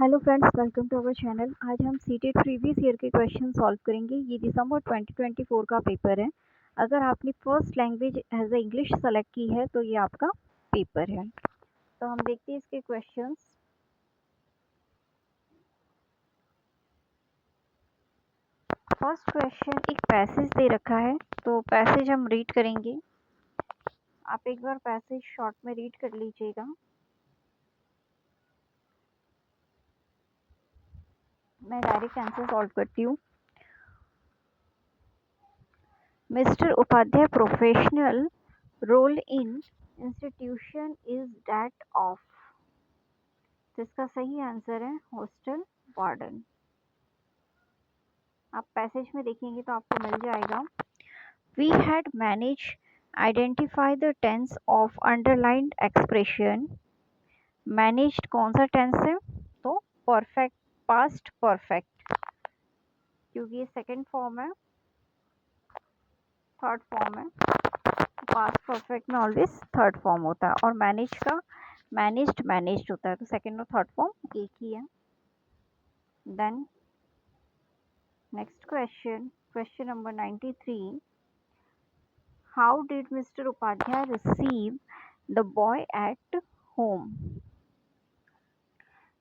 Hello friends, welcome to our channel. आज हम CTET previous year के क्वेश्चन सॉल्व करेंगे। ये दिसंबर 2024 का पेपर है। अगर आपने first language as a English select की है तो ये आपका पेपर है। तो हम देखते हैं इसके क्वेश्चंस। फर्स्ट क्वेश्चन, एक पैसेज दे रखा है तो पैसेज हम रीड करेंगे। आप एक बार पैसेज शॉर्ट में रीड कर लीजिएगा। मैं डायरेक्ट आंसर सॉल्व करती हूँ। Mister Upadhyay professional role in institution is that of. तो इसका सही आंसर है हॉस्टल वार्डन। आप पैसेज में देखेंगे तो आपको मिल जाएगा। We had manage identify the tense of underlined expression. Managed कौन सा टेंस है? तो परफेक्ट, पास्ट परफेक्ट, क्योंकि ये सेकंड फॉर्म है, थर्ड फॉर्म है। पास्ट परफेक्ट में ऑलवेज थर्ड फॉर्म होता है और मैनेज का मैनेज्ड होता है, तो सेकंड और थर्ड फॉर्म एक ही है। Then next question, question number 93। How did Mr. Upadhyay receive the boy at home?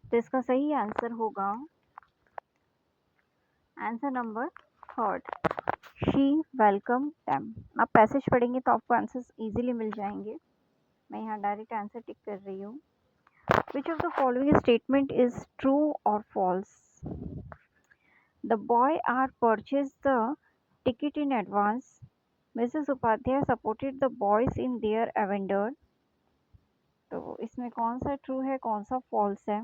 तो इसका सही आंसर होगा answer number third, she welcome them. आप पैसेज पढ़ेंगे तो आपको आंसर्स इजीली मिल जाएंगे। मैं यहाँ डायरेक्ट आंसर टिक कर रही हूँ। Which of the following statement is true और false? The boy are purchase the ticket in advance. Mrs Upadhyay supported the boys in their endeavour. तो इसमें कौन सा ट्रू है, कौन सा फॉल्स है?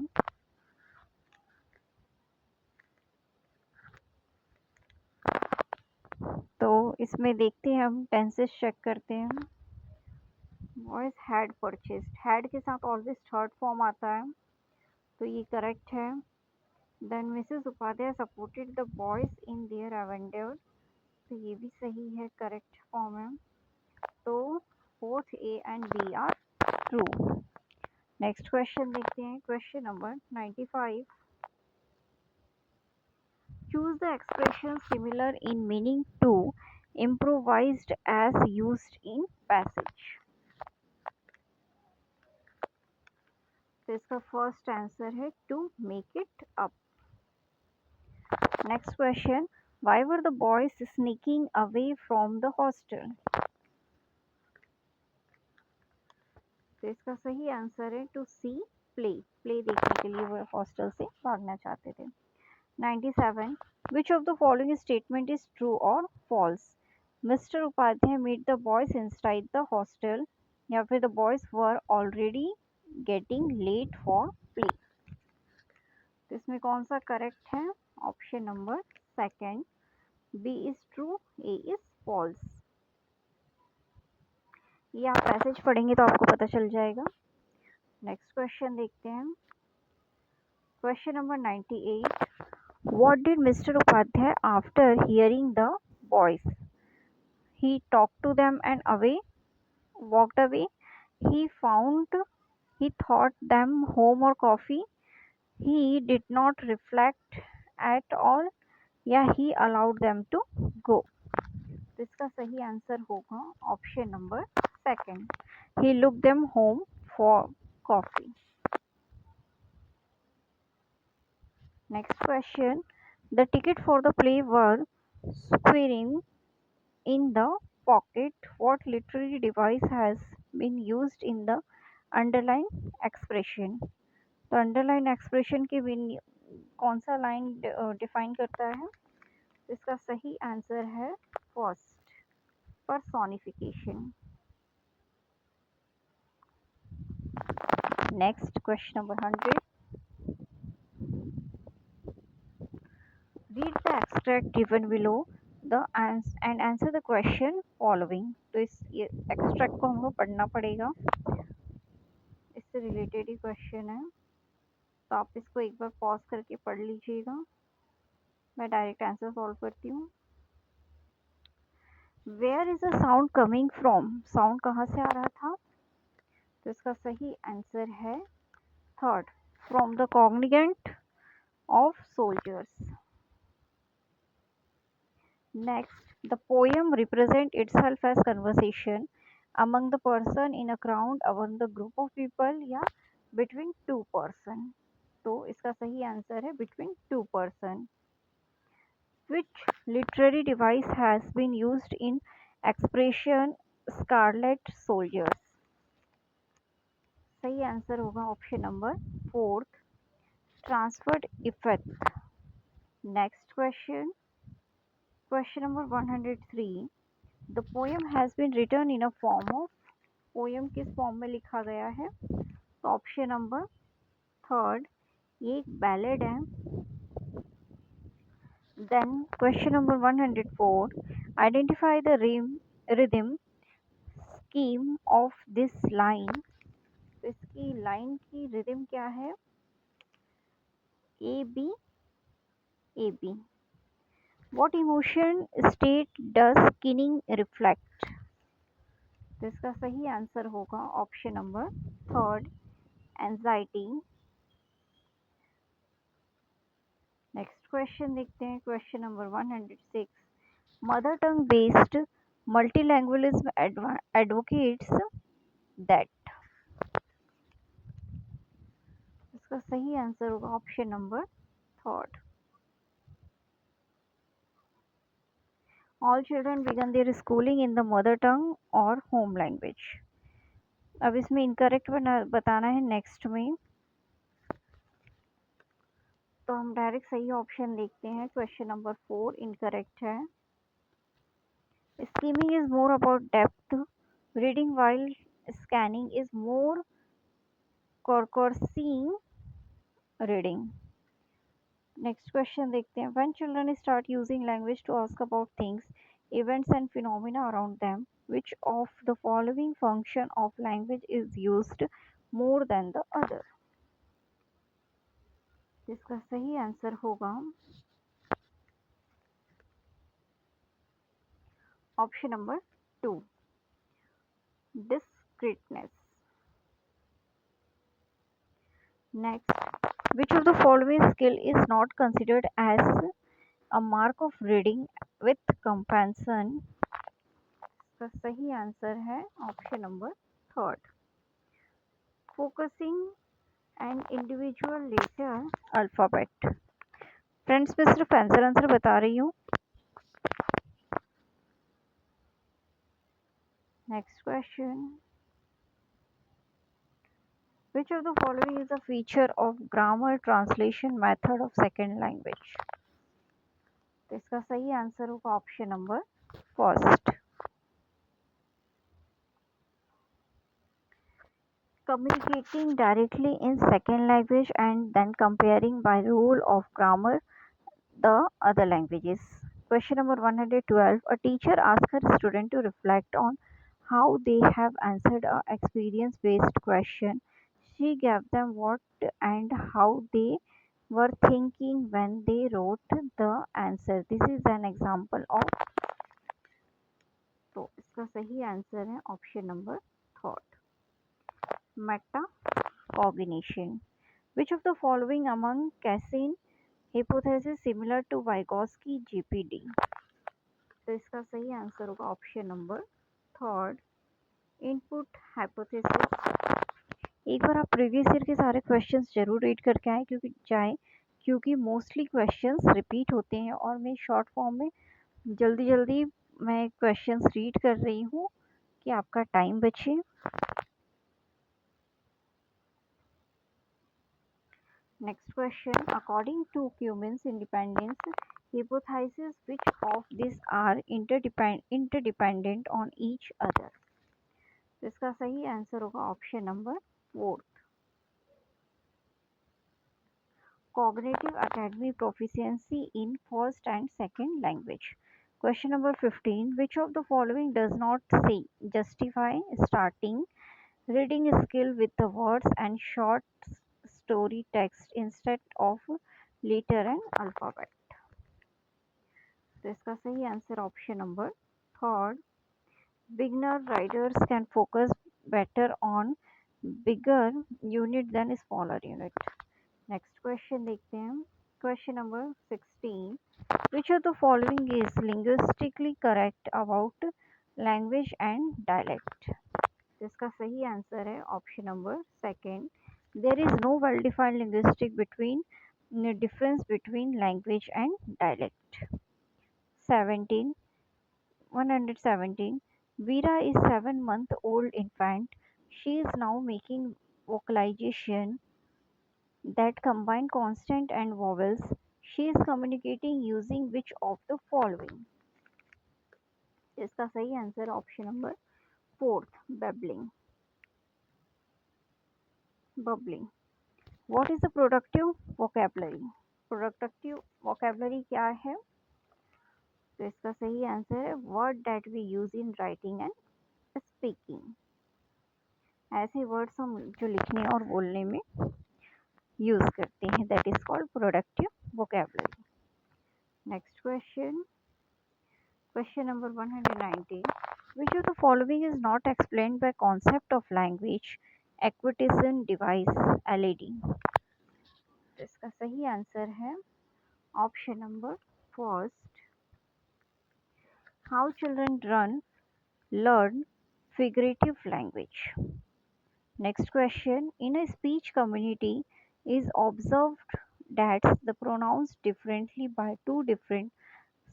तो इसमें देखते हैं, हम टेंसेस चेक करते हैं। बॉयज हैड परचेस्ड, हैड के साथ ऑलवेज थर्ड फॉर्म आता है, तो ये करेक्ट है। Then Mrs Upadhyay supported the boys in their endeavour, तो ये भी सही है, करेक्ट फॉर्म है। तो both A and B are true. Next question देखते हैं, question number 95। Choose the expression similar in meaning to improvised as used in passage. तो इसका फर्स्ट आंसर है to make it up. Next question, why were the boys sneaking away from the hostel? तो इसका सही answer है to see play. Play देखने के लिए वो हॉस्टल से भागना चाहते थे। 97. Which of the following statement is true or false? Mr. Upadhyay met the boys inside the hostel, या फिर the boys were already getting late for play। तो इसमें कौन सा करेक्ट है? Option number second, B is true, A is false. ये आप passage पढ़ेंगे तो आपको पता चल जाएगा। नेक्स्ट क्वेश्चन देखते हैं, question number 98। What did Mr. Upadhyay after hearing the boys? He talked to them and walked away. He thought them home or coffee. He did not reflect at all. या he allowed them to go। तो इसका सही answer होगा option number second, he looked them home for coffee। Next question, the ticket for the play were squirring in the pocket. What literary device has been used in the underline expression? तो underline expression के कौन सा line define करता है? इसका सही answer है first, personification. Next question number 100। Read the extract given below the end answer the question following. तो इस एक्सट्रैक्ट को हमको पढ़ना पड़ेगा, इससे रिलेटेड ही क्वेश्चन है, तो आप इसको एक बार पॉज करके पढ़ लीजिएगा। मैं डायरेक्ट आंसर सॉल्व करती हूँ। Where is a sound coming from? Sound कहाँ से आ रहा था? तो इसका सही आंसर है third, from the Cognizant of soldiers. Next, the poem represents itself as conversation among the person in a crowd, among the group of people या between two person. तो इसका सही आंसर है between two person. Which literary device has been used in expression scarlet soldiers? सही answer होगा option number 4, transferred effect. Next question. Question number 103. The poem has been written in a form of, poem किस form में लिखा गया है? तो option number 3, ये एक बैलेड है. Then question number 104. Identify the rhythm scheme of this line. तो इसकी लाइन की रिदम क्या है? A B A B. What emotion state does skinning reflect? तो इसका सही आंसर होगा option number 3, anxiety. Next question देखते हैं. Question number 106. Mother tongue based multilingualism advocates that. इसका सही आंसर होगा option number 3. All children begin their schooling in the mother tongue or home language. अब इसमें इनकरेक्ट बताना है नेक्स्ट में. तो हम डायरेक्ट सही ऑप्शन देखते हैं. क्वेश्चन नंबर 4 इनकरेक्ट है. Skimming is more about depth. Reading while scanning is more कॉर्कोरसीइंग रीडिंग. नेक्स्ट क्वेश्चन देखते हैं. When children start using language to ask about things, events and phenomena around them, which of the following function of language is used more than the other? इसका सही answer होगा option number 2, discreteness. Next, which of the following skill is not considered as a mark of reading with comprehension? इसका सही answer है option number 3, focusing an individual letter alphabet. Friends मैं सिर्फ answer बता रही हूँ. Next question. Which of the following is a feature of grammar translation method of second language? तो इसका सही आंसर होगा option number 1. Communicating directly in second language and then comparing by rule of grammar the other languages. Question number 112. A teacher asks her student to reflect on how they have answered a experience-based question. She gave them what and how they were thinking when they wrote the answer. This is an example of. तो इसका सही answer है option number 3, metacognition. Which of the following among Cassin hypothesis similar to Vygotsky GPD? तो इसका सही answer होगा option number 3, input hypothesis. एक बार आप प्रीवियस ईयर के सारे क्वेश्चंस जरूर रीड करके आए क्योंकि मोस्टली क्वेश्चंस रिपीट होते हैं और मैं शॉर्ट फॉर्म में जल्दी मैं क्वेश्चंस रीड कर रही हूँ कि आपका टाइम बचे. Next question. According to Cummins independence hypothesis, which of these are interdependent on each other? तो इसका सही आंसर होगा option number 4, cognitive academy proficiency in first and second language. Question number 15. Which of the following does not say justify starting reading skill with the words and short story text instead of letter and alphabet? तो इसका सही answer option number 3, beginner writers can focus better on bigger unit than smaller unit. Next question देखते हैं. Question number 16. Which of the following is linguistically correct about language and dialect? इसका सही answer है option number second. There is no well-defined linguistic difference between language and dialect. 17. 117. Veera is 7-month-old infant. She is now making vocalization that combine consonant and vowels. She is communicating using which of the following? इसका सही answer option number fourth, babbling. Bubbling. What is the productive vocabulary? Productive vocabulary क्या है? तो इसका सही answer है word that we use in writing and speaking. ऐसे words हम जो लिखने और बोलने में यूज करते हैं, that is called productive vocabulary. Next question. Question number 119. Which of the following is not explained by concept of language acquisition device LED? इसका सही आंसर है option number first. How children learn figurative language. Next question. In a speech community is observed that the pronouns differently by two different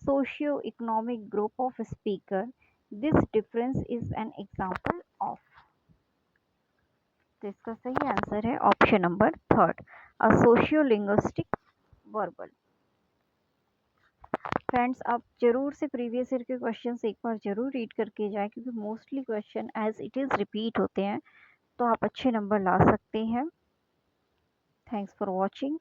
socio-economic group of speaker. This difference is an example of. तो इसका सही answer है option number third, अ सोशियोलिंग्विस्टिक verbal. Friends, आप जरूर से previous year के questions एक बार जरूर रीड करके जाएं, क्योंकि mostly question as it is repeat होते हैं, तो आप अच्छे नंबर ला सकते हैं. Thanks for watching.